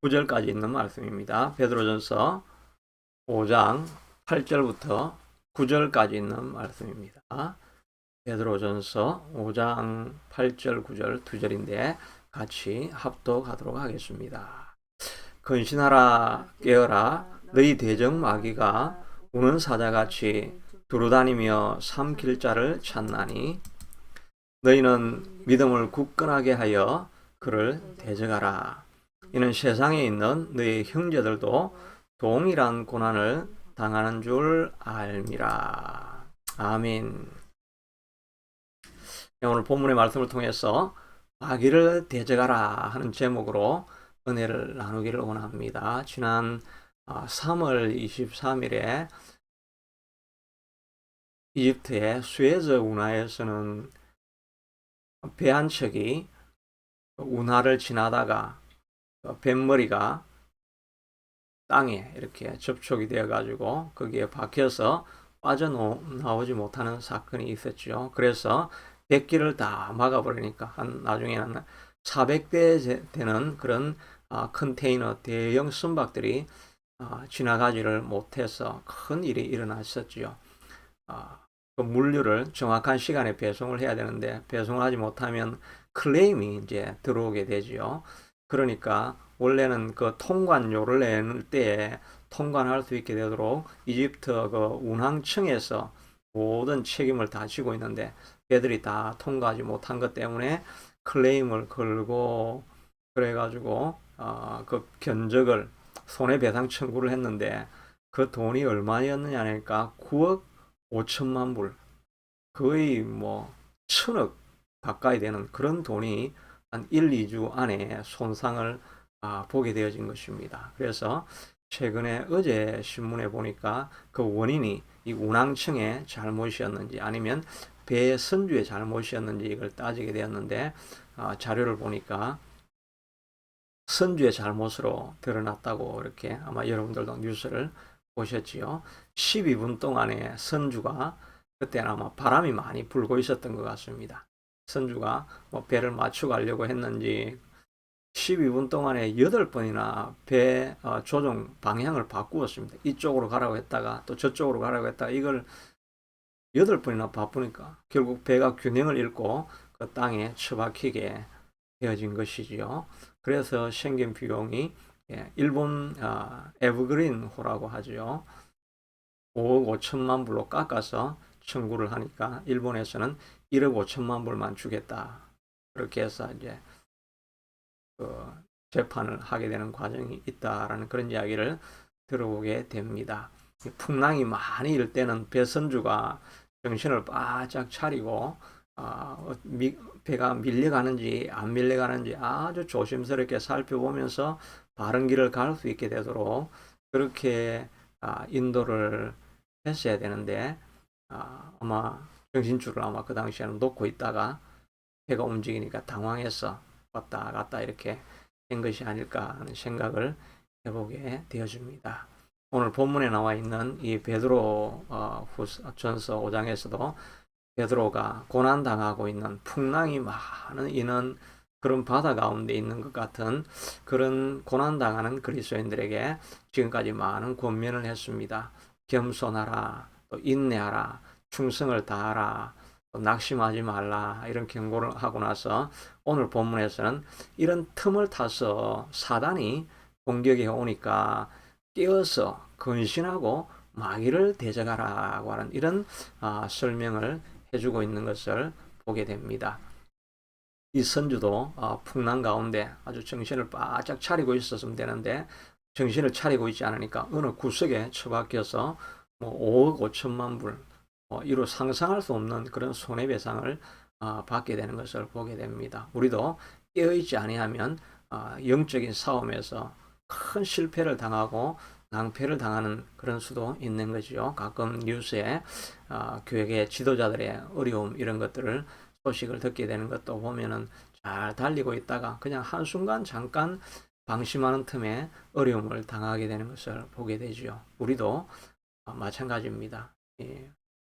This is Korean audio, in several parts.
9절까지 있는 말씀입니다. 베드로전서 5장 8절부터 9절까지 있는 말씀입니다. 베드로전서 5장 8절 9절 두 절인데 같이 합독하도록 하겠습니다. 근신하라 깨어라 너희 대적 마귀가 우는 사자같이 두루다니며 삼킬 자를 찾나니 너희는 믿음을 굳건하게 하여 그를 대적하라. 이는 세상에 있는 너희 형제들도 동일한 고난을 당하는 줄 알미라. 아멘. 오늘 본문의 말씀을 통해서 마귀를 대적하라 하는 제목으로 은혜를 나누기를 원합니다. 지난 3월 23일에 이집트의 수에즈 운하에서는 배 한 척이 운하를 지나다가 뱃머리가 땅에 이렇게 접촉이 되어 가지고 거기에 박혀서 빠져나오지 못하는 사건이 있었죠. 그래서 뱃길을 다 막아버리니까 나중에는 400대 되는 그런 컨테이너 대형 선박들이 지나가지를 못해서 큰 일이 일어났었죠. 그 물류를 정확한 시간에 배송을 해야 되는데 배송을 하지 못하면 클레임이 이제 들어오게 되지요. 그러니까 원래는 그 통관료를 내는 때에 통관할 수 있게 되도록 이집트 그 운항청에서 모든 책임을 다 지고 있는데 걔들이 다 통과하지 못한 것 때문에 클레임을 걸고 그래가지고 그 견적을 손해배상 청구를 했는데 그 돈이 얼마였느냐 하니까 9억 5천만 불, 거의 뭐 천억 가까이 되는 그런 돈이 한 1, 2주 안에 손상을 보게 되어진 것입니다. 그래서 최근에 어제 신문에 보니까 그 원인이 이 운항청의 잘못이었는지 아니면 배 선주의 잘못이었는지 이걸 따지게 되었는데 자료를 보니까 선주의 잘못으로 드러났다고 이렇게 아마 여러분들도 뉴스를 보셨지요. 12분 동안에 선주가 그때는 아마 바람이 많이 불고 있었던 것 같습니다. 선주가 뭐 배를 맞추고 가려고 했는지 12분 동안에 8번이나 배 조종 방향을 바꾸었습니다. 이쪽으로 가라고 했다가 또 저쪽으로 가라고 했다가 이걸 8번이나 바쁘니까 결국 배가 균형을 잃고 그 땅에 처박히게 되어진 것이지요. 그래서 생긴 비용이 일본 에버그린호라고 하죠. 5억 5천만 불로 깎아서 청구를 하니까 일본에서는 1억 5천만 불만 주겠다. 그렇게 해서 이제 그 재판을 하게 되는 과정이 있다라는 그런 이야기를 들어보게 됩니다. 풍랑이 많이 일 때는 배선주가 정신을 바짝 차리고 배가 밀려가는지 안 밀려가는지 아주 조심스럽게 살펴보면서 바른 길을 갈 수 있게 되도록 그렇게 인도를 했어야 되는데 아마 정신줄을 아마 그 당시에는 놓고 있다가 배가 움직이니까 당황해서 왔다 갔다 이렇게 된 것이 아닐까 하는 생각을 해보게 되어집니다. 오늘 본문에 나와 있는 이 베드로 전서 5장에서도 베드로가 고난당하고 있는 풍랑이 많은 있는 그런 바다 가운데 있는 것 같은 그런 고난당하는 그리스도인들에게 지금까지 많은 권면을 했습니다. 겸손하라, 또 인내하라, 충성을 다하라, 또 낙심하지 말라 이런 경고를 하고 나서 오늘 본문에서는 이런 틈을 타서 사단이 공격해 오니까 깨어서 근신하고 마귀를 대적하라고 하는 이런 설명을 해주고 있는 것을 보게 됩니다. 이 선주도 풍랑 가운데 아주 정신을 바짝 차리고 있었으면 되는데 정신을 차리고 있지 않으니까 어느 구석에 처박혀서 뭐 5억 5천만 불 이로 상상할 수 없는 그런 손해배상을 받게 되는 것을 보게 됩니다. 우리도 깨어있지 아니하면 영적인 싸움에서 큰 실패를 당하고 낭패를 당하는 그런 수도 있는 거죠. 가끔 뉴스에 교회 지도자들의 어려움 이런 것들을 소식을 듣게 되는 것도 보면은 잘 달리고 있다가 그냥 한순간 잠깐 방심하는 틈에 어려움을 당하게 되는 것을 보게 되죠. 우리도 마찬가지입니다.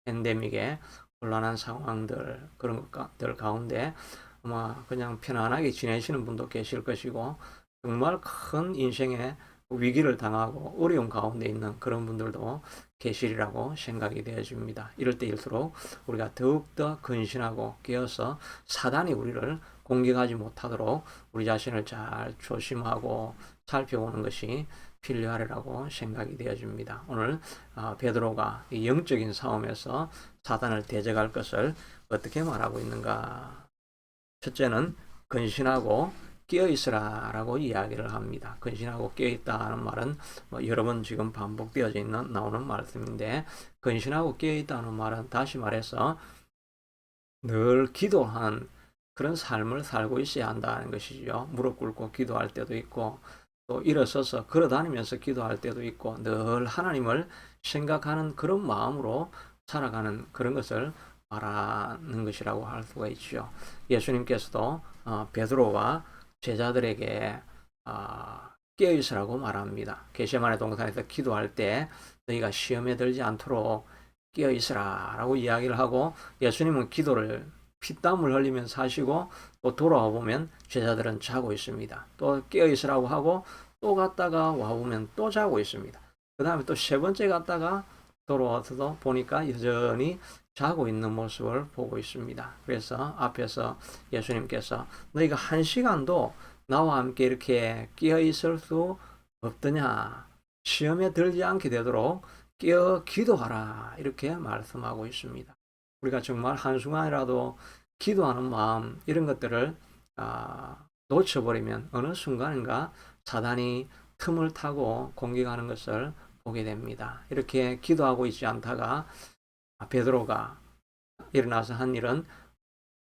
팬데믹의 곤란한 상황들 그런 것들 가운데 아마 그냥 편안하게 지내시는 분도 계실 것이고 정말 큰 인생의 위기를 당하고 어려움 가운데 있는 그런 분들도 계시리라고 생각이 되어집니다. 이럴 때일수록 우리가 더욱더 근신하고 깨어서 사단이 우리를 공격하지 못하도록 우리 자신을 잘 조심하고 살펴보는 것이 필요하리라고 생각이 되어집니다. 오늘 베드로가 이 영적인 싸움에서 사단을 대적할 것을 어떻게 말하고 있는가? 첫째는 근신하고 깨어있으라 라고 이야기를 합니다. 근신하고 깨어있다는 말은 여러 번 지금 반복되어져 있는 나오는 말씀인데, 근신하고 깨어있다는 말은 다시 말해서 늘 기도한 그런 삶을 살고 있어야 한다는 것이죠. 무릎 꿇고 기도할 때도 있고, 또 일어서서 걸어다니면서 기도할 때도 있고, 늘 하나님을 생각하는 그런 마음으로 살아가는 그런 것을 말하는 것이라고 할 수가 있죠. 예수님께서도 베드로와 제자들에게 깨어있으라고 말합니다. 겟세마네 동산에서 기도할 때 너희가 시험에 들지 않도록 깨어있으라 라고 이야기를 하고, 예수님은 기도를 피땀을 흘리면서 하시고 또 돌아와 보면 제자들은 자고 있습니다. 또 깨어있으라고 하고 또 갔다가 와보면 또 자고 있습니다. 그 다음에 또 세 번째 갔다가 돌아와서도 보니까 여전히 자고 있는 모습을 보고 있습니다. 그래서 앞에서 예수님께서 너희가 한 시간도 나와 함께 이렇게 깨어 있을 수 없더냐, 시험에 들지 않게 되도록 깨어 기도하라, 이렇게 말씀하고 있습니다. 우리가 정말 한순간이라도 기도하는 마음, 이런 것들을 놓쳐버리면 어느 순간인가 사단이 틈을 타고 공격하는 것을 보게 됩니다. 이렇게 기도하고 있지 않다가 베드로가 일어나서 한 일은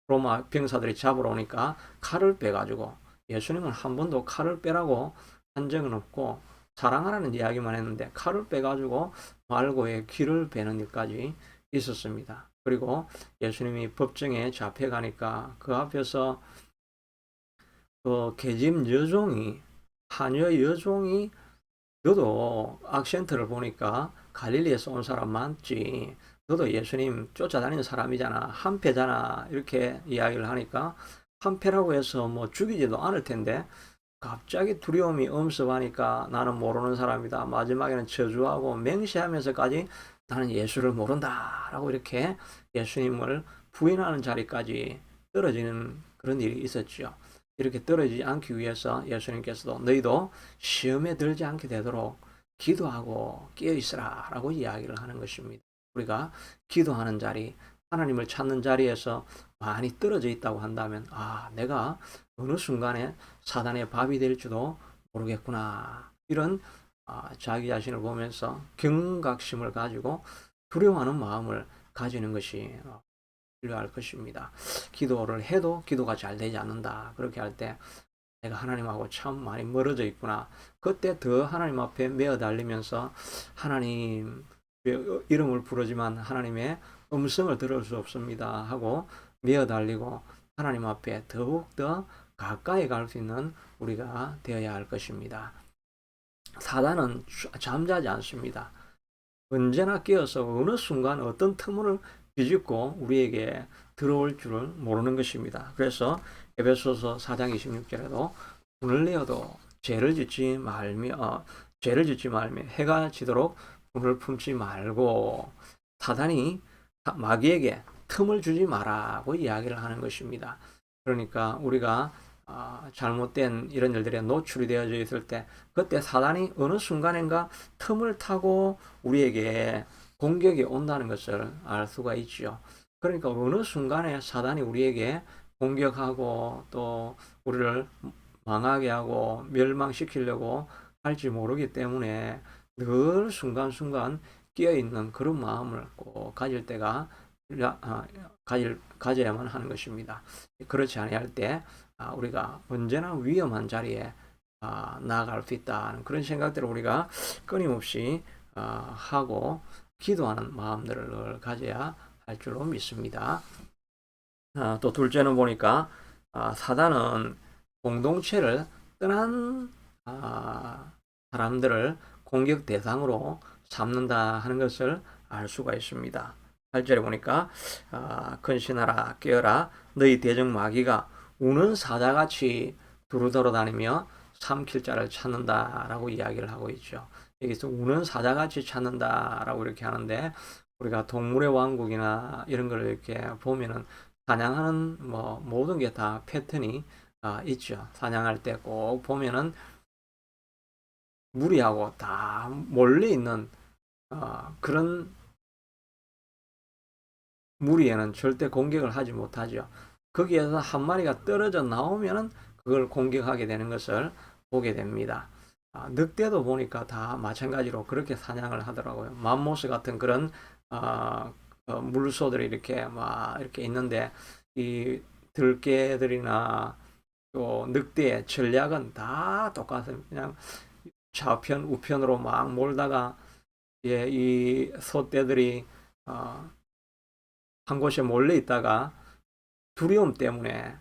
로마 병사들이 잡으러 오니까 칼을 빼가지고, 예수님은 한 번도 칼을 빼라고 한 적은 없고 사랑하라는 이야기만 했는데 칼을 빼가지고 말고의 귀를 베는 일까지 있었습니다. 그리고 예수님이 법정에 잡혀가니까 그 앞에서 그 계집 여종이, 하녀 여종이 너도 악센트를 보니까 갈릴리에서 온 사람 맞지, 너도 예수님 쫓아다니는 사람이잖아, 한패잖아, 이렇게 이야기를 하니까 한패라고 해서 뭐 죽이지도 않을 텐데 갑자기 두려움이 엄습하니까 나는 모르는 사람이다, 마지막에는 저주하고 맹세하면서까지 나는 예수를 모른다 라고 이렇게 예수님을 부인하는 자리까지 떨어지는 그런 일이 있었죠. 이렇게 떨어지지 않기 위해서 예수님께서도 너희도 시험에 들지 않게 되도록 기도하고 깨어있으라 라고 이야기를 하는 것입니다. 우리가 기도하는 자리, 하나님을 찾는 자리에서 많이 떨어져 있다고 한다면 내가 어느 순간에 사단의 밥이 될지도 모르겠구나, 이런 자기 자신을 보면서 경각심을 가지고 두려워하는 마음을 가지는 것이 필요할 것입니다. 기도를 해도 기도가 잘 되지 않는다, 그렇게 할 때 내가 하나님하고 참 많이 멀어져 있구나, 그때 더 하나님 앞에 메어 달리면서 하나님 이름을 부르지만 하나님의 음성을 들을 수 없습니다 하고 메어 달리고 하나님 앞에 더욱더 가까이 갈 수 있는 우리가 되어야 할 것입니다. 사단은 잠자지 않습니다. 언제나 깨어서 어느 순간 어떤 틈을 비집고 우리에게 들어올 줄을 모르는 것입니다. 그래서 에베소서 4장 26절에도 분을 내어도 죄를 짓지 말며 해가 지도록 분을 품지 말고, 사단이 마귀에게 틈을 주지 말라고 이야기를 하는 것입니다. 그러니까 우리가 잘못된 이런 일들에 노출이 되어져 있을 때 그때 사단이 어느 순간인가 틈을 타고 우리에게 공격이 온다는 것을 알 수가 있죠. 그러니까 어느 순간에 사단이 우리에게 공격하고 또 우리를 망하게 하고 멸망시키려고 할지 모르기 때문에 늘 순간순간 끼어있는 그런 마음을 꼭 가질 때가 가져야만 하는 것입니다. 그렇지 아니할 때 우리가 언제나 위험한 자리에 나아갈 수 있다는 그런 생각들을 우리가 끊임없이 하고 기도하는 마음들을 가져야 할 줄로 믿습니다. 또 둘째는 보니까 사단은 공동체를 떠난 사람들을 공격 대상으로 삼는다 하는 것을 알 수가 있습니다. 8절에 보니까 근신하라 깨어라 너희 대적 마귀가 우는 사자같이 두루다러 다니며 삼킬 자를 찾는다라고 이야기를 하고 있죠. 여기서 우는 사자같이 찾는다라고 이렇게 하는데, 우리가 동물의 왕국이나 이런 걸 이렇게 보면은 사냥하는 뭐 모든 게 다 패턴이 있죠. 사냥할 때 꼭 보면은 무리하고 다 몰려 있는 그런 무리에는 절대 공격을 하지 못하죠. 거기에서 한 마리가 떨어져 나오면은 그걸 공격하게 되는 것을 보게 됩니다. 늑대도 보니까 다 마찬가지로 그렇게 사냥을 하더라고요. 맘모스 같은 그런 물소들이 이렇게 막 이렇게 있는데, 이 들개들이나 또 늑대의 전략은 다 똑같습니다. 그냥 좌편 우편으로 막 몰다가, 예, 이 소떼들이 한 곳에 몰려 있다가 두려움 때문에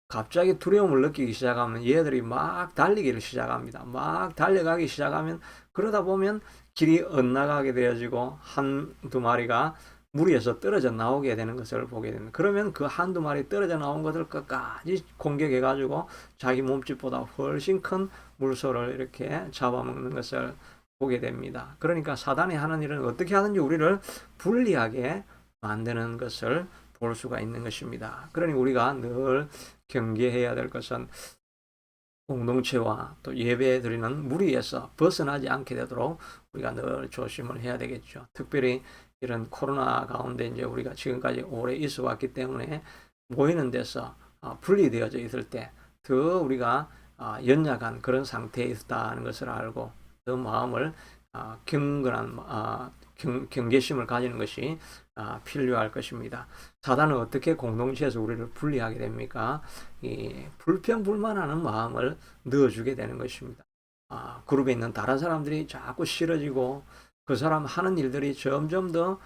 갑자기 두려움을 느끼기 시작하면 얘들이 막 달리기를 시작합니다. 막 달려가기 시작하면, 그러다 보면 길이 엇나가게 되어지고 한두 마리가 무리에서 떨어져 나오게 되는 것을 보게 됩니다. 그러면 그 한두 마리 떨어져 나온 것을 끝까지 공격해 가지고 자기 몸집보다 훨씬 큰 물소를 이렇게 잡아먹는 것을 보게 됩니다. 그러니까 사단이 하는 일은 어떻게 하든지 우리를 불리하게 만드는 것을 볼 수가 있는 것입니다. 그러니 우리가 늘 경계해야 될 것은 공동체와 또 예배 드리는 무리에서 벗어나지 않게 되도록 우리가 늘 조심을 해야 되겠죠. 특별히 이런 코로나 가운데 이제 우리가 지금까지 오래 있어 왔기 때문에 모이는 데서 분리되어져 있을 때 더 우리가 연약한 그런 상태에 있다는 것을 알고, 더 마음을 경건한 경계심을 가지는 것이 필요할 것입니다. 사단은 어떻게 공동체에서 우리를 분리하게 됩니까? 이 불평불만하는 마음을 넣어주게 되는 것입니다. 그룹에 있는 다른 사람들이 자꾸 싫어지고, 그 사람 하는 일들이 점점 더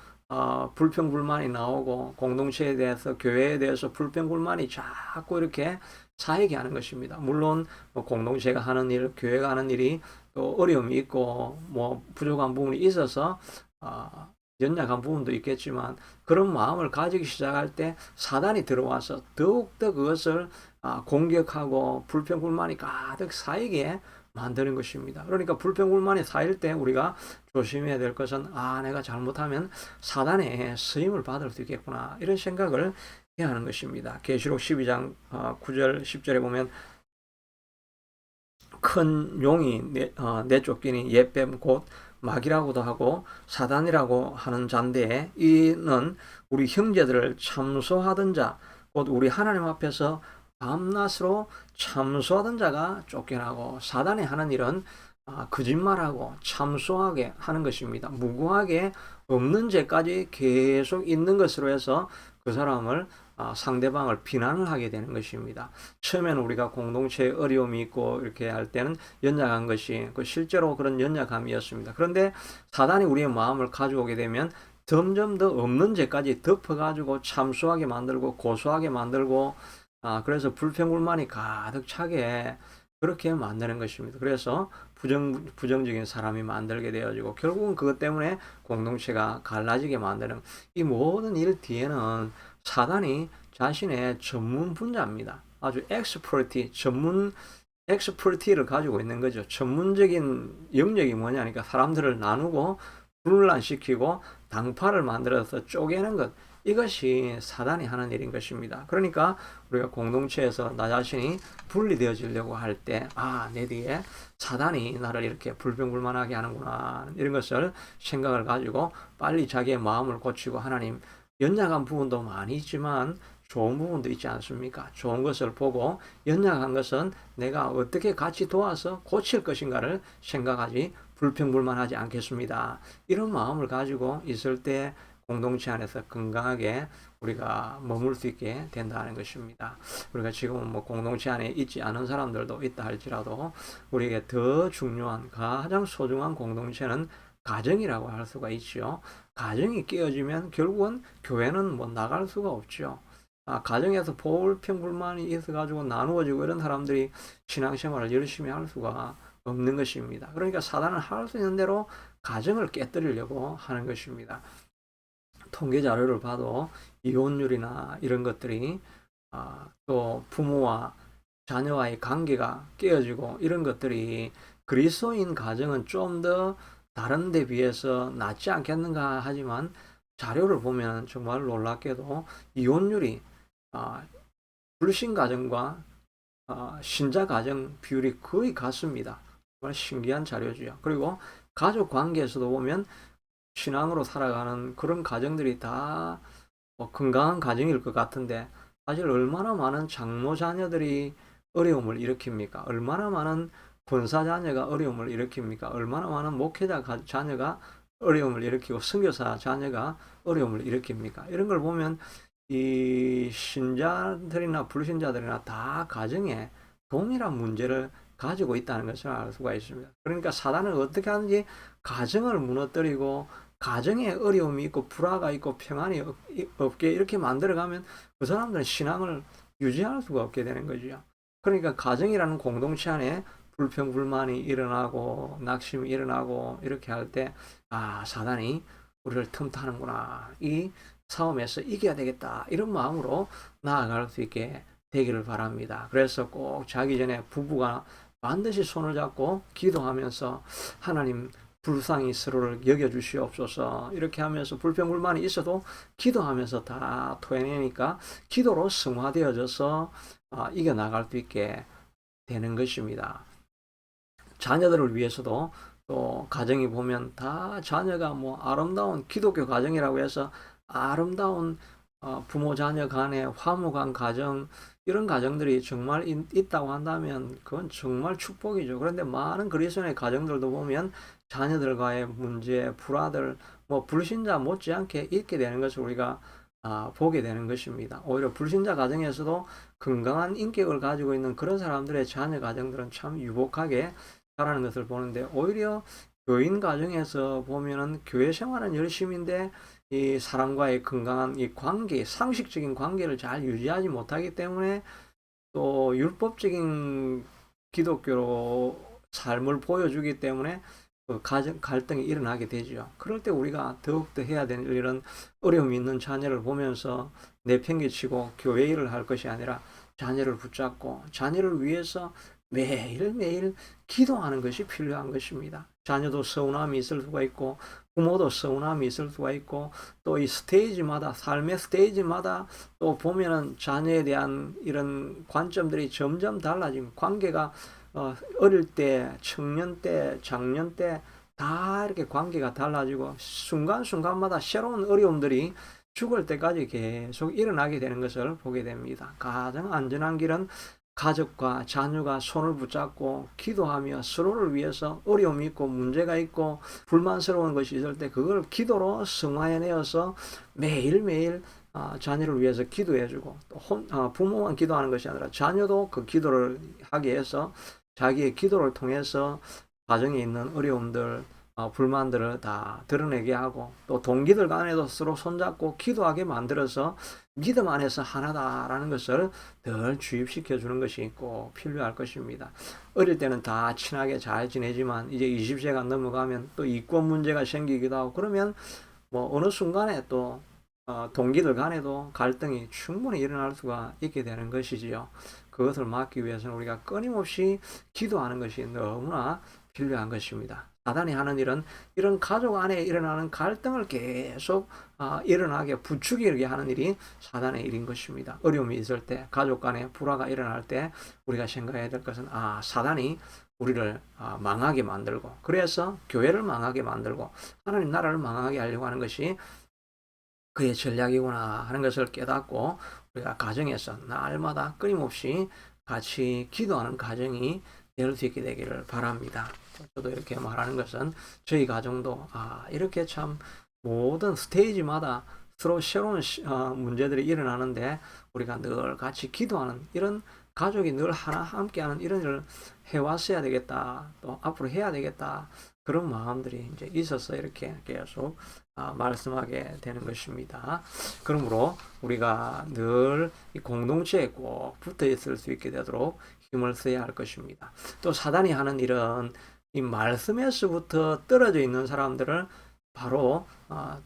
불평불만이 나오고, 공동체에 대해서, 교회에 대해서 불평불만이 자꾸 이렇게 쌓이게 하는 것입니다. 물론 뭐 공동체가 하는 일, 교회가 하는 일이 또 어려움이 있고 뭐 부족한 부분이 있어서 연약한 부분도 있겠지만, 그런 마음을 가지기 시작할 때 사단이 들어와서 더욱더 그것을 공격하고 불평불만이 가득 쌓이게 만드는 것입니다. 그러니까 불평불만이 쌓일 때 우리가 조심해야 될 것은, 내가 잘못하면 사단의 쓰임을 받을 수 있겠구나, 이런 생각을 해야 하는 것입니다. 계시록 12장 9절 10절에 보면, 큰 용이 내쫓기니 옛뱀 곧 마귀라고도 하고 사단이라고 하는 잔데, 이는 우리 형제들을 참소하던 자, 곧 우리 하나님 앞에서 밤낮으로 참소하던 자가 쫓겨나고, 사단이 하는 일은 거짓말하고 참소하게 하는 것입니다. 무고하게 없는 죄까지 계속 있는 것으로 해서 그 사람을 상대방을 비난을 하게 되는 것입니다. 처음에는 우리가 공동체에 어려움이 있고 이렇게 할 때는 연약한 것이 실제로 그런 연약함이었습니다. 그런데 사단이 우리의 마음을 가져오게 되면 점점 더 없는 죄까지 덮어가지고 참소하게 만들고 고소하게 만들고, 그래서 불평불만이 가득 차게 그렇게 만드는 것입니다. 그래서 부정적인 사람이 만들게 되어지고, 결국은 그것 때문에 공동체가 갈라지게 만드는, 이 모든 일 뒤에는 사단이 자신의 전문 분야입니다. 아주 엑스퍼티를 가지고 있는 거죠. 전문적인 영역이 뭐냐니까, 사람들을 나누고 분란시키고 당파를 만들어서 쪼개는 것, 이것이 사단이 하는 일인 것입니다. 그러니까 우리가 공동체에서 나 자신이 분리되어지려고 할 때, 내 뒤에 사단이 나를 이렇게 불평불만하게 하는구나, 이런 것을 생각을 가지고 빨리 자기의 마음을 고치고, 하나님, 연약한 부분도 많이 있지만 좋은 부분도 있지 않습니까? 좋은 것을 보고 연약한 것은 내가 어떻게 같이 도와서 고칠 것인가를 생각하지 불평불만하지 않겠습니다. 이런 마음을 가지고 있을 때 공동체 안에서 건강하게 우리가 머물 수 있게 된다는 것입니다. 우리가 지금은 뭐 공동체 안에 있지 않은 사람들도 있다 할지라도, 우리에게 더 중요한, 가장 소중한 공동체는 가정이라고 할 수가 있죠. 가정이 깨어지면 결국은 교회는 뭐 나갈 수가 없죠. 가정에서 불평불만이 있어가지고 나누어지고 이런 사람들이 신앙생활을 열심히 할 수가 없는 것입니다. 그러니까 사단은 할 수 있는 대로 가정을 깨뜨리려고 하는 것입니다. 통계 자료를 봐도 이혼율이나 이런 것들이 또 부모와 자녀와의 관계가 깨어지고 이런 것들이 그리스도인 가정은 좀 더 다른 데 비해서 낫지 않겠는가 하지만 자료를 보면 정말 놀랍게도 이혼율이 불신 가정과 신자 가정 비율이 거의 같습니다. 정말 신기한 자료죠. 그리고 가족 관계에서도 보면 신앙으로 살아가는 그런 가정들이 다 건강한 가정일 것 같은데 사실 얼마나 많은 장모 자녀들이 어려움을 일으킵니까? 얼마나 많은 권사 자녀가 어려움을 일으킵니까? 얼마나 많은 목회자 자녀가 어려움을 일으키고 선교사 자녀가 어려움을 일으킵니까? 이런 걸 보면 이 신자들이나 불신자들이나 다 가정에 동일한 문제를 가지고 있다는 것을 알 수가 있습니다. 그러니까 사단은 어떻게 하는지 가정을 무너뜨리고 가정에 어려움이 있고 불화가 있고 평안이 없게 이렇게 만들어가면 그 사람들은 신앙을 유지할 수가 없게 되는 거죠. 그러니까 가정이라는 공동체 안에 불평불만이 일어나고 낙심이 일어나고 이렇게 할 때 사단이 우리를 틈타는구나. 이 싸움에서 이겨야 되겠다. 이런 마음으로 나아갈 수 있게 되기를 바랍니다. 그래서 꼭 자기 전에 부부가 반드시 손을 잡고 기도하면서 하나님 불쌍히 서로를 여겨주시옵소서 이렇게 하면서 불평불만이 있어도 기도하면서 다 토해내니까 기도로 승화되어져서 이겨나갈 수 있게 되는 것입니다. 자녀들을 위해서도 또 가정이 보면 다 자녀가 뭐 아름다운 기독교 가정이라고 해서 아름다운 부모 자녀 간의 화목한 가정 이런 가정들이 정말 있다고 한다면 그건 정말 축복이죠. 그런데 많은 그리스도인의 가정들도 보면 자녀들과의 문제, 불화들, 뭐 불신자 못지않게 있게 되는 것을 우리가 보게 되는 것입니다. 오히려 불신자 가정에서도 건강한 인격을 가지고 있는 그런 사람들의 자녀 가정들은 참 유복하게 자라는 것을 보는데 오히려 교인 가정에서 보면은 교회 생활은 열심인데 이 사람과의 건강한 이 관계, 상식적인 관계를 잘 유지하지 못하기 때문에 또 율법적인 기독교로 삶을 보여주기 때문에 그 가정 갈등이 일어나게 되죠. 그럴 때 우리가 더욱더 해야 되는 이런 어려움이 있는 자녀를 보면서 내팽개치고 교회 일을 할 것이 아니라 자녀를 붙잡고 자녀를 위해서 매일매일 기도하는 것이 필요한 것입니다. 자녀도 서운함이 있을 수가 있고 부모도 서운함이 있을 수가 있고 또 이 스테이지마다 삶의 스테이지마다 또 보면은 자녀에 대한 이런 관점들이 점점 달라지면 관계가 어릴 때, 청년 때, 장년 때 다 이렇게 관계가 달라지고 순간순간마다 새로운 어려움들이 죽을 때까지 계속 일어나게 되는 것을 보게 됩니다. 가장 안전한 길은 가족과 자녀가 손을 붙잡고 기도하며 서로를 위해서 어려움이 있고 문제가 있고 불만스러운 것이 있을 때 그걸 기도로 승화해내어서 매일매일 자녀를 위해서 기도해주고 또 부모만 기도하는 것이 아니라 자녀도 그 기도를 하게 해서 자기의 기도를 통해서 가정에 있는 어려움들 불만들을 다 드러내게 하고 또 동기들 간에도 서로 손잡고 기도하게 만들어서 믿음 안에서 하나다라는 것을 늘 주입시켜 주는 것이 꼭 필요할 것입니다. 어릴 때는 다 친하게 잘 지내지만 이제 20세가 넘어가면 또 이권 문제가 생기기도 하고 그러면 뭐 어느 순간에 또 동기들 간에도 갈등이 충분히 일어날 수가 있게 되는 것이지요. 그것을 막기 위해서는 우리가 끊임없이 기도하는 것이 너무나 필요한 것입니다. 사단이 하는 일은 이런 가족 안에 일어나는 갈등을 계속 일어나게 부추기게 하는 일이 사단의 일인 것입니다. 어려움이 있을 때 가족 간에 불화가 일어날 때 우리가 생각해야 될 것은 사단이 우리를 망하게 만들고 그래서 교회를 망하게 만들고 하나님 나라를 망하게 하려고 하는 것이 그의 전략이구나 하는 것을 깨닫고 우리가 가정에서 날마다 끊임없이 같이 기도하는 가정이 될 수 있게 되기를 바랍니다. 저도 이렇게 말하는 것은 저희 가정도 이렇게 참 모든 스테이지마다 서로 새로운 문제들이 일어나는데 우리가 늘 같이 기도하는 이런 가족이 늘 하나 함께하는 이런 일을 해왔어야 되겠다. 또 앞으로 해야 되겠다. 그런 마음들이 이제 있어서 이렇게 계속 말씀하게 되는 것입니다. 그러므로 우리가 늘 이 공동체에 꼭 붙어 있을 수 있게 되도록 힘을 써야 할 것입니다. 또 사단이 하는 일은 이 말씀에서부터 떨어져 있는 사람들을 바로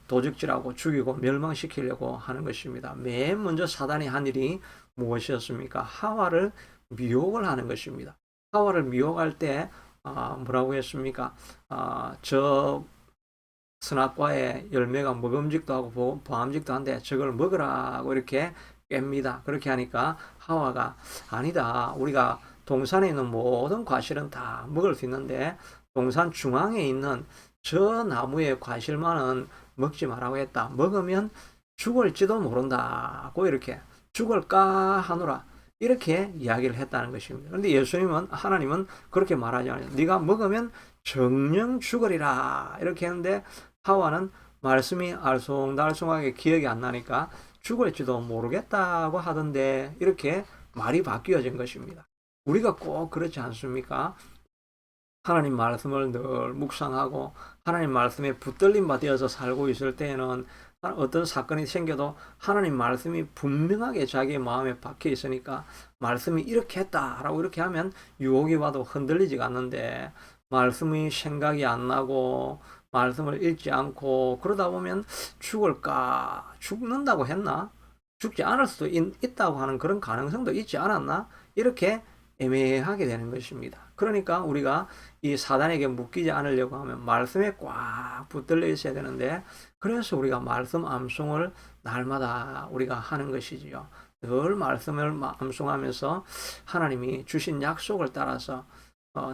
도적질하고 죽이고 멸망시키려고 하는 것입니다. 맨 먼저 사단이 한 일이 무엇이었습니까? 하와를 미혹을 하는 것입니다. 하와를 미혹할 때 뭐라고 했습니까? 저 선악과의 열매가 먹음직도 하고 보암직도 한데 저걸 먹으라고 이렇게 깹니다. 그렇게 하니까 하와가 아니다. 우리가 동산에 있는 모든 과실은 다 먹을 수 있는데 동산 중앙에 있는 저 나무의 과실만은 먹지 말라고 했다. 먹으면 죽을지도 모른다고 이렇게 죽을까 하노라. 이렇게 이야기를 했다는 것입니다. 그런데 예수님은 하나님은 그렇게 말하지 않아요. 네가 먹으면 정령 죽으리라 이렇게 했는데 하와는 말씀이 알쏭달쏭하게 기억이 안 나니까 죽을지도 모르겠다고 하던데 이렇게 말이 바뀌어진 것입니다. 우리가 꼭 그렇지 않습니까? 하나님 말씀을 늘 묵상하고 하나님 말씀에 붙들림 받아서 살고 있을 때에는 어떤 사건이 생겨도 하나님 말씀이 분명하게 자기의 마음에 박혀 있으니까 말씀이 이렇게 했다라고 이렇게 하면 유혹이 와도 흔들리지가 않는데 말씀이 생각이 안 나고 말씀을 읽지 않고 그러다 보면 죽는다고 했나? 죽지 않을 수도 있다고 하는 그런 가능성도 있지 않았나? 이렇게 애매하게 되는 것입니다. 그러니까 우리가 이 사단에게 묶이지 않으려고 하면 말씀에 꽉 붙들려 있어야 되는데 그래서 우리가 말씀 암송을 날마다 우리가 하는 것이지요. 늘 말씀을 암송하면서 하나님이 주신 약속을 따라서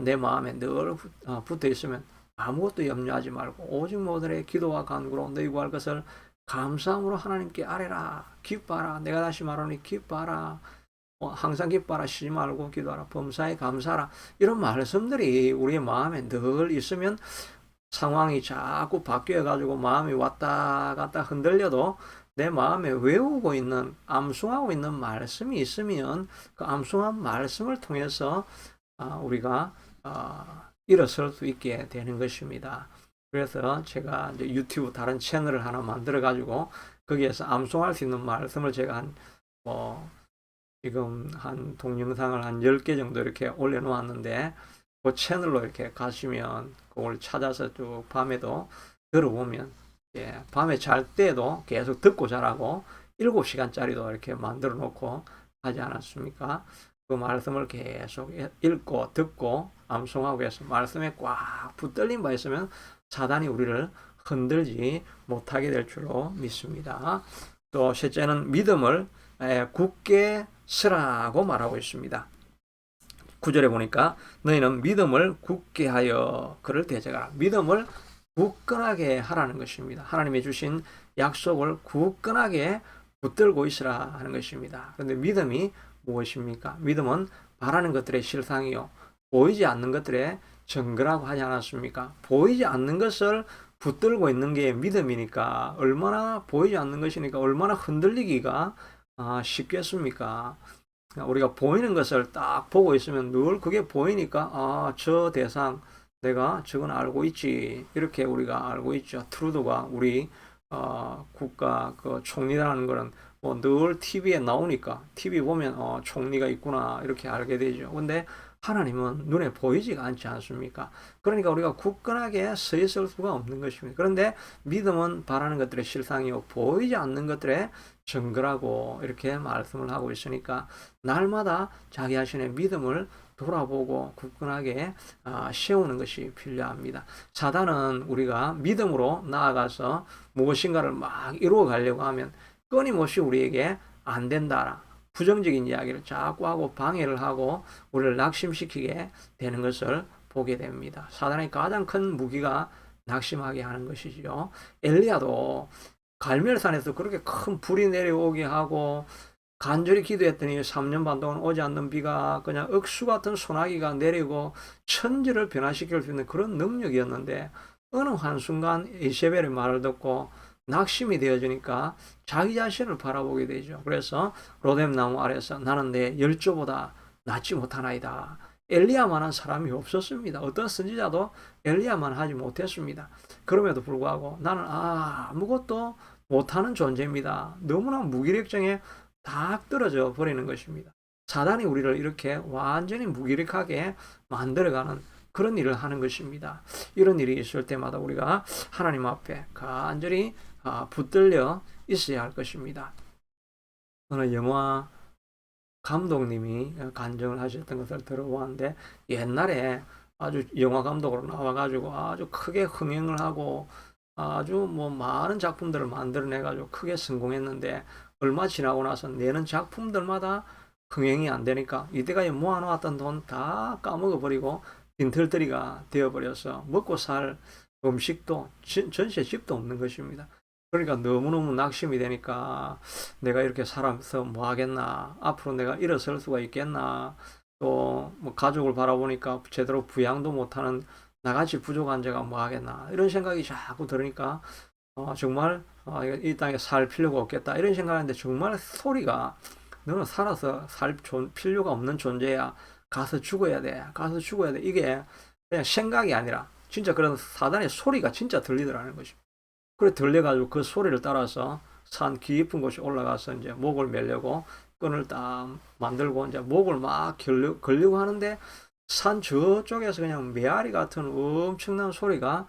내 마음에 늘 붙어 있으면 아무것도 염려하지 말고 오직 모든의 기도와 간구로 너희 구할 것을 감사함으로 하나님께 아뢰라. 기뻐하라. 내가 다시 말하니 기뻐하라. 항상 기뻐하라. 쉬지 말고 기도하라. 범사에 감사하라. 이런 말씀들이 우리의 마음에 늘 있으면 상황이 자꾸 바뀌어가지고 마음이 왔다 갔다 흔들려도 내 마음에 외우고 있는 암송하고 있는 말씀이 있으면 그 암송한 말씀을 통해서 우리가 일어설 수 있게 되는 것입니다. 그래서 제가 이제 유튜브 다른 채널을 하나 만들어 가지고 거기에서 암송할 수 있는 말씀을 제가 지금 한 동영상을 한 10개 정도 이렇게 올려놓았는데 그 채널로 이렇게 가시면 그걸 찾아서 쭉 밤에도 들어보면 밤에 잘 때도 계속 듣고 자라고 7시간짜리도 이렇게 만들어 놓고 하지 않았습니까? 그 말씀을 계속 읽고 듣고 암송하고 해서 말씀에 꽉 붙들린 바 있으면 사단이 우리를 흔들지 못하게 될 줄로 믿습니다. 또 셋째는 믿음을 굳게 쓰라고 말하고 있습니다. 9절에 보니까 너희는 믿음을 굳게 하여 그를 대적하라. 믿음을 굳건하게 하라는 것입니다. 하나님이 주신 약속을 굳건하게 붙들고 있으라 하는 것입니다. 그런데 믿음이 무엇입니까? 믿음은 바라는 것들의 실상이요 보이지 않는 것들의 증거라고 하지 않았습니까? 보이지 않는 것을 붙들고 있는 게 믿음이니까 얼마나 보이지 않는 것이니까 얼마나 흔들리기가 쉽겠습니까? 우리가 보이는 것을 딱 보고 있으면 늘 그게 보이니까 저 대상 내가 저건 알고 있지 이렇게 우리가 알고 있죠. 트루도가 우리 국가 그 총리라는 거는 늘 TV에 나오니까 TV 보면 총리가 있구나 이렇게 알게 되죠. 근데 하나님은 눈에 보이지가 않지 않습니까? 그러니까 우리가 굳건하게 서 있을 수가 없는 것입니다. 그런데 믿음은 바라는 것들의 실상이요 보이지 않는 것들의 증거라고 이렇게 말씀을 하고 있으니까 날마다 자기 자신의 믿음을 돌아보고 굳건하게 세우는 것이 필요합니다. 사단은 우리가 믿음으로 나아가서 무엇인가를 막 이루어 가려고 하면 끊임없이 우리에게 안 된다. 부정적인 이야기를 자꾸 하고 방해를 하고 우리를 낙심시키게 되는 것을 보게 됩니다. 사단의 가장 큰 무기가 낙심하게 하는 것이죠. 엘리야도 갈멜산에서 그렇게 큰 불이 내려오게 하고 간절히 기도했더니 3년 반 동안 오지 않는 비가 그냥 억수 같은 소나기가 내리고 천지를 변화시킬 수 있는 그런 능력이었는데 어느 한순간 이세벨의 말을 듣고 낙심이 되어지니까 자기 자신을 바라보게 되죠. 그래서 로뎀나무 아래서 나는 내 열조보다 낫지 못하나이다. 엘리야만한 사람이 없었습니다. 어떤 선지자도 엘리야만 하지 못했습니다. 그럼에도 불구하고 나는 아무것도 못하는 존재입니다. 너무나 무기력증에 다 떨어져 버리는 것입니다. 사단이 우리를 이렇게 완전히 무기력하게 만들어가는 그런 일을 하는 것입니다. 이런 일이 있을 때마다 우리가 하나님 앞에 간절히 붙들려 있어야 할 것입니다. 어느 영화 감독님이 간증을 하셨던 것을 들어보았는데, 옛날에 아주 영화 감독으로 나와가지고 아주 크게 흥행을 하고 아주 뭐 많은 작품들을 만들어내가지고 크게 성공했는데, 얼마 지나고 나서 내는 작품들마다 흥행이 안 되니까 이때까지 모아놓았던 돈 다 까먹어버리고 빈털터리가 되어버려서 먹고 살 음식도 전셋집도 없는 것입니다. 그러니까 너무너무 낙심이 되니까 내가 이렇게 살아서 뭐 하겠나, 앞으로 내가 일어설 수가 있겠나, 또 뭐 가족을 바라보니까 제대로 부양도 못하는 나같이 부족한 제가 뭐 하겠나, 이런 생각이 자꾸 들으니까 정말 이 땅에 살 필요가 없겠다 이런 생각하는데, 정말 소리가 너는 살아서 살 필요가 없는 존재야, 가서 죽어야 돼, 가서 죽어야 돼, 이게 그냥 생각이 아니라 진짜 그런 사단의 소리가 진짜 들리더라는 것입니다. 그래 들려가지고 그 소리를 따라서 산 깊은 곳에 올라가서 이제 목을 매려고 끈을 딱 만들고 이제 목을 막 걸려고 하는데, 산 저쪽에서 그냥 메아리 같은 엄청난 소리가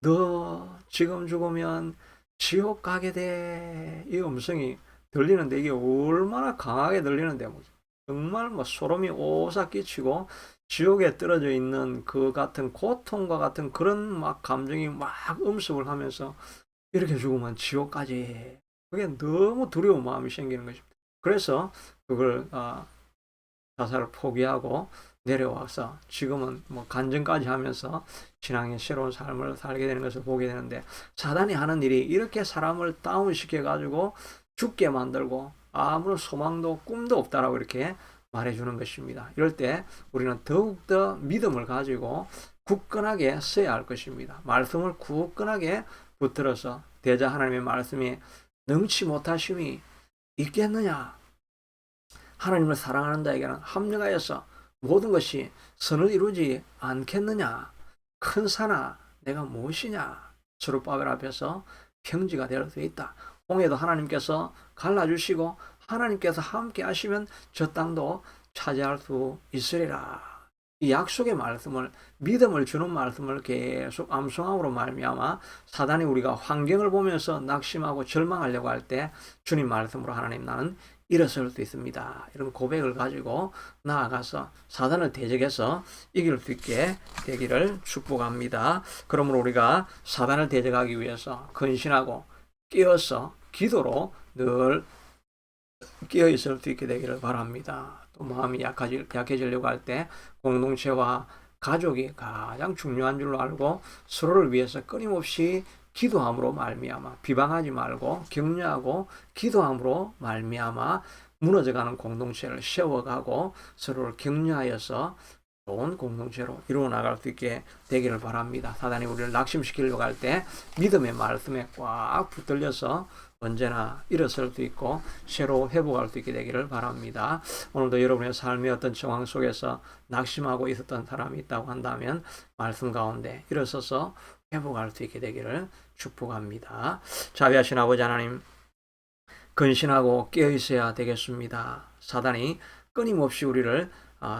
너 지금 죽으면 지옥 가게 돼, 이 음성이 들리는데, 이게 얼마나 강하게 들리는데 뭐 정말 뭐 소름이 오싹 끼치고 지옥에 떨어져 있는 그 같은 고통과 같은 그런 막 감정이 막 음습을 하면서, 이렇게 죽으면 지옥까지, 그게 너무 두려운 마음이 생기는 것입니다. 그래서 그걸 자살을 포기하고 내려와서 지금은 뭐 간증까지 하면서 신앙의 새로운 삶을 살게 되는 것을 보게 되는데, 사단이 하는 일이 이렇게 사람을 다운시켜 가지고 죽게 만들고 아무런 소망도 꿈도 없다라고 이렇게 말해주는 것입니다. 이럴 때 우리는 더욱더 믿음을 가지고 굳건하게 서야 할 것입니다. 말씀을 굳건하게 붙들어서 대자 하나님의 말씀이 능치 못하심이 있겠느냐, 하나님을 사랑하는 자에게는 합력하여서 모든 것이 선을 이루지 않겠느냐, 큰 산아 내가 무엇이냐, 스룹바벨 앞에서 평지가 될 수 있다. 홍해도 하나님께서 갈라주시고 하나님께서 함께 하시면 저 땅도 차지할 수 있으리라. 이 약속의 말씀을, 믿음을 주는 말씀을 계속 암송함으로 말미암아 사단이 우리가 환경을 보면서 낙심하고 절망하려고 할 때 주님 말씀으로 하나님 나는 일어설 수 있습니다, 이런 고백을 가지고 나아가서 사단을 대적해서 이길 수 있게 되기를 축복합니다. 그러므로 우리가 사단을 대적하기 위해서 근신하고 깨어서 기도로 늘 깨어 있을 수 있게 되기를 바랍니다. 또 마음이 약해지려고 할 때 공동체와 가족이 가장 중요한 줄로 알고 서로를 위해서 끊임없이 기도함으로 말미암아 비방하지 말고 격려하고 기도함으로 말미암아 무너져가는 공동체를 세워가고 서로를 격려하여서 좋은 공동체로 이루어 나갈 수 있게 되기를 바랍니다. 사단이 우리를 낙심시키려고 할 때 믿음의 말씀에 꽉 붙들려서 언제나 일어설 수 있고 새로 회복할 수 있게 되기를 바랍니다. 오늘도 여러분의 삶의 어떤 정황 속에서 낙심하고 있었던 사람이 있다고 한다면 말씀 가운데 일어서서 회복할 수 있게 되기를 축복합니다. 자비하신 아버지 하나님, 근신하고 깨어 있어야 되겠습니다. 사단이 끊임없이 우리를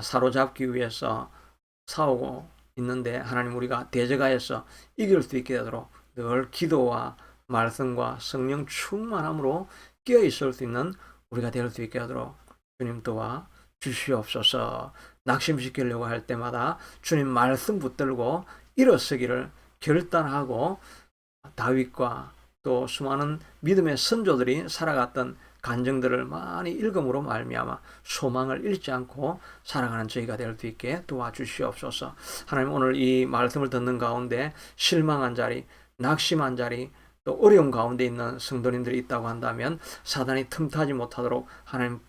사로잡기 위해서 싸우고 있는데, 하나님 우리가 대적하여서 이길 수 있게 되도록 늘 기도와 말씀과 성령 충만함으로 깨어 있을 수 있는 우리가 될 수 있게 하도록 주님 도와 주시옵소서. 낙심시키려고 할 때마다 주님 말씀 붙들고 일어서기를 결단하고, 다윗과 또 수많은 믿음의 선조들이 살아갔던 간증들을 많이 읽음으로 말미암아 소망을 잃지 않고 살아가는 저희가 될 수 있게 도와주시옵소서. 하나님 오늘 이 말씀을 듣는 가운데 실망한 자리, 낙심한 자리, 또 어려움 가운데 있는 성도님들이 있다고 한다면 사단이 틈타지 못하도록 하나님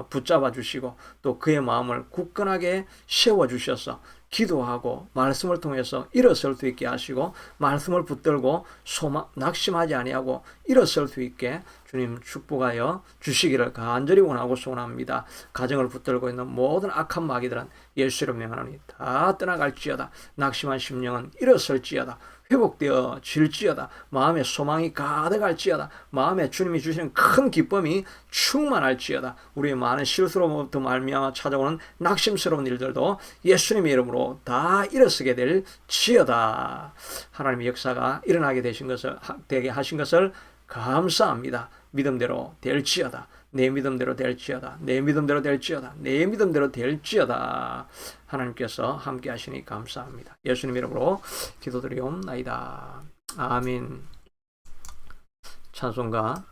붙잡아 주시고 또 그의 마음을 굳건하게 세워 주셔서 기도하고 말씀을 통해서 일어설 수 있게 하시고, 말씀을 붙들고 낙심하지 아니하고 일어설 수 있게 주님 축복하여 주시기를 간절히 원하고 소원합니다. 가정을 붙들고 있는 모든 악한 마귀들은 예수로 명하노니 다 떠나갈지어다. 낙심한 심령은 일어설지어다. 회복되어 질지어다. 마음에 소망이 가득할지어다. 마음에 주님이 주시는 큰 기쁨이 충만할지어다. 우리의 많은 실수로부터 말미암아 찾아오는 낙심스러운 일들도 예수님의 이름으로 다 일어서게 될지어다. 하나님의 역사가 일어나게 되게 하신 것을 감사합니다. 믿음대로 될지어다. 내 믿음대로 될지어다. 내 믿음대로 될지어다. 내 믿음대로 될지어다. 하나님께서 함께 하시니 감사합니다. 예수님 이름으로 기도드리옵나이다. 아멘. 찬송가